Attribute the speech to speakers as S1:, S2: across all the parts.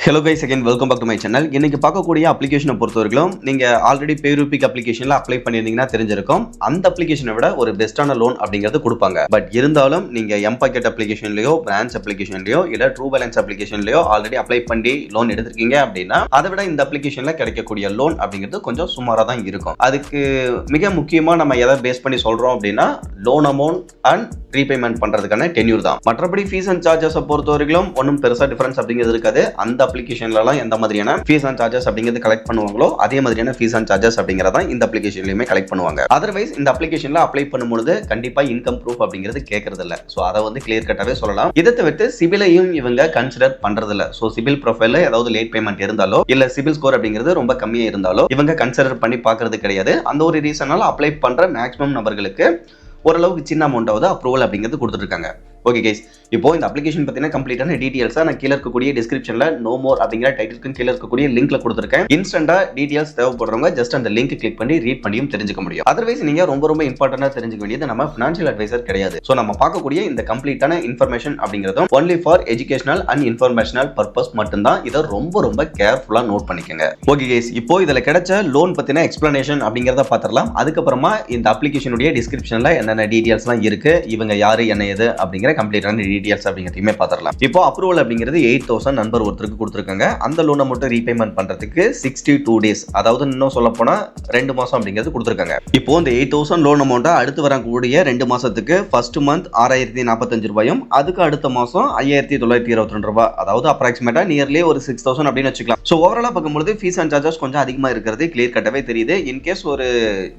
S1: Hello guys, again welcome back to my channel. இன்னைக்கு பார்க்கக்கூடிய அப்ளிகேஷனை பொறுத்தவரைக்கும் நீங்கள் ஆல்ரெடி பேரூபிக் அப்ளிகேஷனில் அப்ளை பண்ணியிருந்தீங்கன்னா தெரிஞ்சிருக்கும். அந்த அப்ளிகேஷனை விட ஒரு பெஸ்ட்டான லோன் அப்படிங்கிறது கொடுப்பாங்க. பட் இருந்தாலும் நீங்கள் எம்பாக்கெட் அப்ளிகேஷன்லையோ, பிரான்ச் அப்ளிகேஷன்லையோ, இல்லை ட்ரூ பேலன்ஸ் அப்ளிகேஷன்லையோ ஆல்ரெடி அப்ளை பண்ணி லோன் எடுத்திருக்கீங்க அப்படின்னா அதை விட இந்த அப்ளிகேஷனில் கிடைக்கக்கூடிய லோன் அப்படிங்கிறது கொஞ்சம் சுமாராக தான் இருக்கும். அதுக்கு மிக முக்கியமாக நம்ம எதை பேஸ் பண்ணி சொல்கிறோம் அப்படின்னா லோன் அமௌண்ட் அண்ட் ரீபேமெண்ட் பண்ணுறதுக்கான டென்யூர் தான். மற்றபடி ஃபீஸ் அண்ட் சார்ஜஸை பொறுத்தவரைக்கும் ஒன்றும் பெருசாக டிஃபரன்ஸ் அப்படிங்கிறது இருக்காது. அந்த அப்ளிகேஷன்லலாம் எந்த மாதிரியான ஃபீஸ் அண்ட் சார்ஜஸ் அப்படிங்கிறது கலெக்ட் பண்ணுவாங்களோ அதே மாதிரியான ஃபீஸ் அண்ட் சார்ஜஸ் அப்படிங்கிறத இந்த அப்ளிகேஷன்லயுமே கலெக்ட் பண்ணுவாங்க. அதர்வைஸ் இந்த அப்ளிகேஷன்ல அப்ளை பண்ணும்போது கண்டிப்பா இன்கம் ப்ரூஃப் அப்படிங்கிறது கேட்கறது இல்ல. ஸோ அதை வந்து கிளியர் கட்டாவே சொல்லலாம். இதை தவிர்த்து சிபிலையும் இவங்க கன்சிடர் பண்றது இல்ல. ஸோ சிபில் ப்ரொஃபைல ஏதாவது லேட் பேமெண்ட் இருந்தாலோ இல்ல சிபில் ஸ்கோர் அப்படிங்கிறது ரொம்ப கம்மியா இருந்தாலோ இவங்க கன்சிடர் பண்ணி பாக்குறது கிடையாது. அந்த ஒரு ரீசனால அப்ளை பண்ற மேக்ஸிமம் நபர்களுக்கு ஓரளவுக்கு சின்ன அமௌண்ட்டாவது அப்ரூவல் அப்படிங்கிறது கொடுத்துருக்காங்க. ஓகே கைஸ், இப்போ இந்த அப்ளிகேஷன் பத்தின கம்ப்ளீட்டான டீடைல்ஸா நான் கீழே இருக்கக்கூடிய டிஸ்கிரிப்ஷன்ல நோ மோர் அப்படிங்கிற டைட்டிலுக்கு கீழே இருக்கக்கூடிய லிங்க்ல கொடுத்துருக்கேன். இன்ஸ்டன்டா டீடைல்ஸ் தேவைப்படுறவங்க ஜஸ்ட் அந்த லிங்க் கிளிக் பண்ணி ரீட் பண்ணியும் தெரிஞ்சுக்க முடியும். அதர்வைஸ் நீங்க ரொம்ப இம்பார்ட்டன்டா தெரிஞ்சுக்க வேண்டியது நம்ம ஃபினான்ஷியல் அட்வைசர் கிடையாது. ஸோ நம்ம பார்க்கக்கூடிய இந்த கம்ப்ளீட்டான இன்ஃபர்மேஷன் அப்படிங்கிறதும் only for educational and informational purpose மட்டும்தான். இதை ரொம்ப கேர்ஃபுல்லா நோட் பண்ணிக்கோங்க. ஓகே கைஸ், இப்போ இதுல கிடைச்ச லோன் பத்தின எக்ஸ்பிளனேஷன் அப்படிங்கிறத பார்த்துடலாம். அதுக்கப்புறமா இந்த அப்ளிகேஷனுடைய டிஸ்கிரிப்ஷன்ல என்னென்ன டீடைல்ஸ்லாம் இருக்கு, இவங்க யாரு என்ன ஏது அப்படிங்கிற கம்ப்ளீட்டான டீடைல்ஸ் அப்படிங்கிறதையுமே பார்த்துடலாம். இப்போ அப்ரூவல் அப்படிங்கிறது 8,000 நண்பர் ஒருத்தருக்கு கொடுத்துருக்காங்க. அந்த லோனை மட்டும் ரீபேமெண்ட் பண்றதுக்கு 62 டேஸ், அதாவது இன்னும் சொல்ல போனா 2 மாசம் அப்படிங்கிறது கொடுத்துருக்காங்க. இப்போ இந்த 8,000 லோன் அமௌண்ட்டை அடுத்து வரக்கூடிய 2 மாசத்துக்கு ஃபர்ஸ்ட் மந்த் 6,045 ரூபாயும், அதுக்கு அடுத்த மாசம் 5,922 ரூபாய், அதாவது அப்ராக்சிமேட்டா நியர்லி ஒரு 6,000 அப்படின்னு வச்சுக்கலாம். ஸோ ஓவராலா பார்க்கும்போது ஃபீஸ் அண்ட் சார்ஜஸ் கொஞ்சம் அதிகமா இருக்கிறது கிளியர் கட்டாவே தெரியுது. இன்கேஸ் ஒரு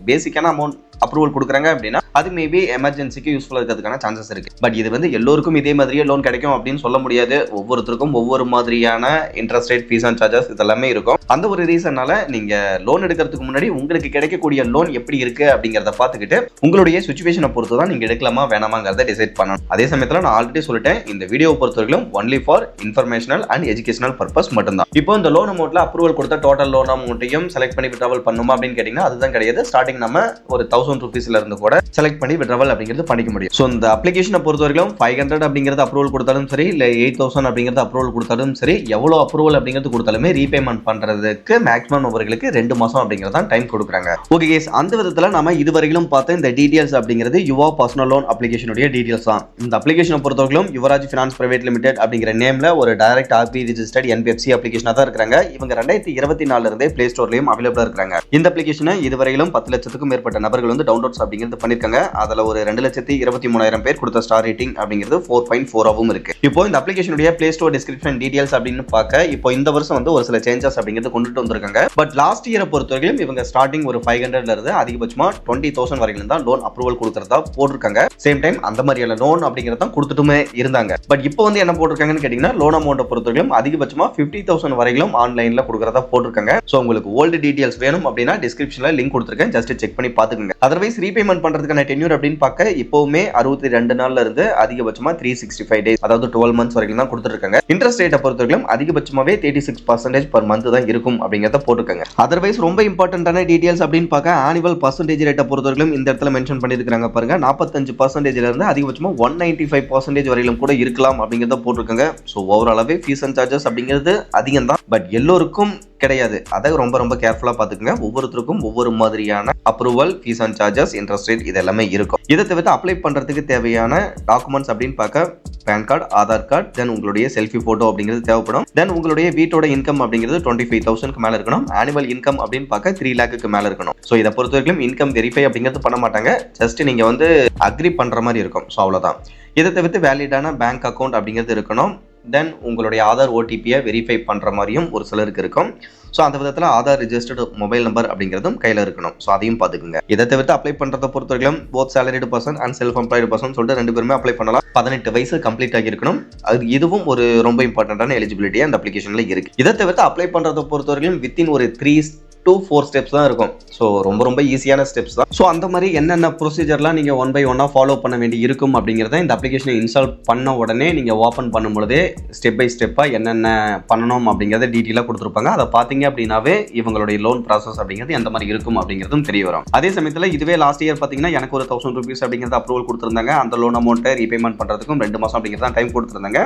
S1: பேசிக்கான அமௌண்ட் அப்ரூவல் கொடுக்குறாங்க அப்படின்னா அது மேபி எமர்ஜென்சிக்கு யூஸ்ஃபுல்லா இருக்கிறதுக்கான சான்சஸ் இருக்கு. பட் இது வந்து எல்லோருக்கும் இதே மாதிரியே லோன் கிடைக்கும் அப்படின்னு சொல்ல முடியாது. ஒவ்வொருத்தருக்கும் ஒவ்வொரு மாதிரியான interest rate, fees and charges இதெல்லாமே இருக்கும். அந்த ஒரு ரீசனால நீங்க லோன் எடுக்கிறதுக்கு முன்னாடி உங்களுக்கு கிடைக்கக்கூடிய லோன் எப்படி இருக்கு அப்படிங்கறத பார்த்துக்கிட்டு உங்களுடைய சிச்சுவேஷனை பொறுத்து தான் நீங்க எடுக்கலாமா வேணாமாங்கிறத டிசைட் பண்ணணும். அதே சமயத்தில் நான் ஆல்ரெடி சொல்லிட்டேன், இந்த வீடியோ பொறுத்தவரைக்கும் only for informational and educational purpose மட்டும்தான். இப்போ இந்த லோன் அமௌண்ட்ல அப்ரூவல் கொடுத்த டோட்டல் லோன் அமௌண்ட்டையும் செலக்ட் பண்ணி விட்ராவல் பண்ணுமா அப்படின்னு கேட்டீங்கன்னா அதுதான் கிடையாது. ஸ்டார்டிங் நம்ம ஒரு 1000 ரூபீஸ்ல இருந்து கூட செலக்ட் பண்ணி விட்ராவல் அப்படிங்கிறது பண்ணிக்க முடியும். ஸோ இந்த அப்ளிகேஷனை பொறுத்தவரைக்கும் 500 அப்படிங்கிறது அப்ரூவல் கொடுத்தாலும் சரி, இல்ல 8,000 அப்படிங்கிறது அப்ரூவல் கொடுத்தாலும் சரி, எவ்வளவு அப்ரூவல் அப்படிங்கிறது கொடுத்தாலுமே ரீபேமெண்ட் பண்றதுக்கு மேக்ஸிமம் நபர்களுக்கு 2 மாசம் அப்படிங்கிறதா டைம் கொடுக்குறாங்க. ஓகே கேஸ், அந்த விதத்துல நம்ம இதுவரையிலும் பார்த்த இந்த டீடைல்ஸ் அப்படிங்கிறது யுவா பர்சனல் லோன் அப்ளிகேஷனுடைய டீடைல்ஸ் தான். இந்த அப்ளிகேஷனை பொறுத்தவரைக்கும் யுவராஜ் ஃபினான்ஸ் பிரைவேட் லிமிடெட் அப்படிங்கிற நேம்ல ஒரு டைரக்ட் ஆர்பி ரிஜிஸ்டர்ட் என்பிஎஃப்சி அப்ளிகேஷனா தான் இருக்காங்க. இவங்க 2024 இருந்தே பிளே ஸ்டோர்லயும் அவைலபிளா இருக்காங்க. இந்த அப்ளிகேஷனை இதுவரையிலும் 10 லட்சத்துக்கும் மேற்பட்ட நபர்கள் வந்து டவுன்லோட்ஸ் அப்படிங்கிறது பண்ணிருக்காங்க. அதுல ஒரு 2,23,000 பேர் கொடுத்த ஸ்டார் ரேட்டிங் அப்படிங்கிறது 4.4 இருக்கு. இப்போ இந்த அப்ளிகேஷனுடைய பிளே ஸ்டோர் டிஸ்கிரிப்ஷன் டீடைல்ஸ் அப்படின்னு பார்க்க இப்போ இந்த வருஷம் வந்து ஒரு சில சேஞ்சஸ் அப்படிங்கிறது கொண்டுட்டு வந்திருக்காங்க. பட் லாஸ்ட் இயரை பொறுத்தவரைக்கும் இவங்க ஸ்டார்டிங் ஒரு 500ல இருந்து அதிகபட்சமா 20,000 வரைக்கும் தான் லோன் அப்ரூவல் கொடுக்கறதா போட்டிருக்காங்க. சேம் டைம் அந்த மாதிரியான லோன் அப்படிங்கறத கொடுத்துட்டுமே இருந்தாங்க. பட் இப்போ வந்து என்ன போட்டிருக்காங்கன்னு கேட்டீங்கன்னா லோன் அமௌண்ட் பொறுத்தவரைக்கும் அதிகபட்சமா 50,000 வரைக்கும் ஆன்லைன்ல கொடுக்கறதா போட்டிருக்காங்க. சோ உங்களுக்கு ஓல்டு டீடைல்ஸ் வேணும் அப்படின்னா டிஸ்கிரிப்ஷன்ல லிங்க் கொடுத்திருக்கேன், ஜஸ்ட் செக் பண்ணி பாத்துக்கோங்க. அதர்வைஸ் ரீபேமெண்ட் பண்றதுக்கான டென்யூர் அப்படின்னு பார்க்க இப்பவுமே 62 நாள்ல இருந்து அதிகபட்சமா 365 டேஸ், அதாவது 12 மந்த்ஸ் வரைக்கும் தான் கொடுத்துருக்காங்க. இன்ட்ரெஸ்ட் ரேட்டை பொறுத்தவரைக்கும் அதிகபட்சமாவே 36% பர் மந்த் தான் இருக்கும் அப்படிங்கறத போட்டுருக்காங்க. அதர்வைஸ் ரொம்ப இம்பார்ட்டன்டான டீடைல்ஸ் அப்படின்னு பார்க்க ஆனுவல் பர்சன்டேஜ் ரேட்டை பொறுத்தவரைக்கும் இந்த இடத்துல மென்ஷன் பண்ணிருக்காங்க பாருங்க. 45% இருந்து அதிகபட்சமா 195% வரையிலும் கூட இருக்கலாம் அப்படிங்கறத போட்டிருக்காங்க. ஸோ ஓவராலாவே ஃபீஸ் அண்ட் சார்ஜஸ் அப்படிங்கிறது அதிகம் தான், பட் எல்லோருக்கும் கிடையாது. அதை ரொம்ப கேர்ஃபுல்லா பாத்துக்கங்க. ஒவ்வொருத்தருக்கும் ஒவ்வொரு மாதிரியான approval, fees and charges, interest rate இது எல்லாமே இருக்கும். இதை தவிர்த்து அப்ளை பண்றதுக்கு தேவையான டாக்குமெண்ட்ஸ் அப்படின்னு பார்க்க பேன் கார்டு, ஆதார் கார்டு, தென் உங்களுடைய செல்ஃபி போட்டோ அப்படிங்கிறது தேவைப்படும். தென் உங்களுடைய வீட்டோட இன்கம் அப்படிங்கிறது 25,000க்கு மேல இருக்கணும். ஆனுவல் இன்கம் அப்படின்னு பார்க்க 3 லேக்கு மேல இருக்கணும். ஸோ இதை பொறுத்த வரைக்கும் இன்கம் வெரிஃபை அப்படிங்கிறது பண்ண மாட்டாங்க. ஜஸ்ட் நீங்க வந்து அக்ரி பண்ற மாதிரி இருக்கும். ஸோ அவ்வளவுதான். இதை தவிர்த்து வேலிடான பேங்க் அக்கௌண்ட் அப்படிங்கிறது இருக்கணும். தென் உங்களுடைய ஆதார் ஓடிபியை வெரிஃபை பண்ற மாதிரியும் ஒரு சிலருக்கு இருக்கும். ஸோ அந்த விதத்தில் ஆதார் ரிஜிஸ்டர்டு மொபைல் நம்பர் அப்படிங்கிறதும் கையில் இருக்கணும். ஸோ அதையும் பார்த்துக்குங்க. இதை தவிர்த்து அப்ளை பண்ணுறதை பொறுத்தவரைக்கும் both salaried person and self employed person சொல்லிட்டு 2 பேருமே அப்ளை பண்ணலாம். 18 வயசு கம்ப்ளீட் ஆகியிருக்கணும். அது இதுவும் ஒரு ரொம்ப இம்பார்ட்டன்டான எலிஜிபிலிட்டியாக அந்த அப்ளிகேஷன்ல இருக்கு. இதை தவிர்த்து அப்ளை பண்ணுறதை பொறுத்தவரைக்கும் வித்தின் ஒரு 3 to 4 ஸ்டெப்ஸ் தான் இருக்கும். ஸோ ரொம்ப ஈஸியான ஸ்டெப்ஸ் தான். ஸோ அந்த மாதிரி என்னென்ன ப்ரொசீஜர்லாம் நீங்கள் 1 by 1 ஃபாலோ பண்ண வேண்டி இருக்கும் அப்படிங்கிறத இந்த அப்ளிகேஷனை இன்ஸ்டால் பண்ண உடனே நீங்கள் ஓப்பன் பண்ணும்பொழுதே ஸ்டெப் பை ஸ்டெப்பாக என்னென்ன பண்ணணும் அப்படிங்கிறத டீட்டெயிலாக கொடுத்துருப்பாங்க. அதை பார்த்தீங்க அப்படின்னாவே இவங்களுடைய லோன் ப்ராசஸ் அப்படிங்கிறது எந்த மாதிரி இருக்கும் அப்படிங்கிறதும் தெரிய வரும். அதே சமயத்தில் இதுவே லாஸ்ட் இயர் பார்த்தீங்கன்னா எனக்கு ஒரு 1000 ரூபீஸ் அப்படிங்கிறது அப்ரூவல் கொடுத்துருந்தாங்க. அந்த லோன் அமௌண்ட்டை ரீபேமெண்ட் பண்ணுறதுக்கும் 2 மாதம் அப்படிங்கிறது தான் டைம் கொடுத்துருந்தாங்க.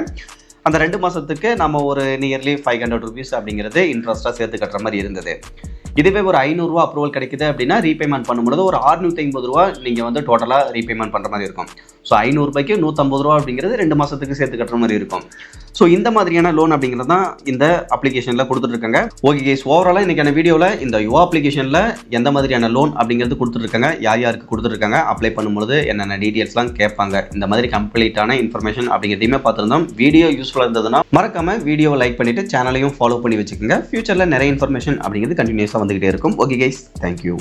S1: அந்த 2 மாதத்துக்கு நம்ம ஒரு நியர்லி 500 ருபீஸ் அப்படிங்கிறது இன்ட்ரெஸ்ட்டாக சேர்த்து கட்டுற மாதிரி இருந்தது. இதுவே ஒரு 500 ரூபா அப்ரூவல் கிடைக்குது அப்படின்னா ரீபேமெண்ட் பண்ணும்போது ஒரு 650 ரூபா நீங்கள் வந்து டோட்டலாக ரீபேமெண்ட் பண்ணுற மாதிரி இருக்கும். ஸோ 500 ரூபாய்க்கு 150 ரூபா அப்படிங்கிறது 2 மாதத்துக்கு சேர்த்து கட்டுற மாதிரி இருக்கும். ஸோ இந்த மாதிரியான லோன் அப்படிங்கிறது தான் இந்த அப்ளிகேஷனில் கொடுத்துட்ருக்காங்க. ஓகே கைஸ், ஓவராலாக இன்றைக்கான வீடியோவில் இந்த யுவா அப்ளிகேஷனில் எந்த மாதிரியான லோன் அப்படிங்கிறது கொடுத்துட்ருக்காங்க, யார் யாருக்கு கொடுத்துட்ருக்காங்க, அப்ளை பண்ணும்போது என்னென்ன டீட்டெயில்ஸ்லாம் கேட்பாங்க, இந்த மாதிரி கம்ப்ளீட்டான இன்ஃபர்மேஷன் அப்படிங்கிறதையுமே பார்த்துருந்தோம். வீடியோ யூஸ்ஃபுல்லாக இருந்ததுன்னா மறக்காமல் வீடியோவை லைக் பண்ணிவிட்டு சேனலையும் ஃபாலோ பண்ணி வச்சுக்கோங்க. ஃபியூச்சரில் நிறைய இன்ஃபர்மேஷன் அப்படிங்கிறது கண்டினியூஸாக வந்துகிட்டே இருக்கும். Okay guys, thank you.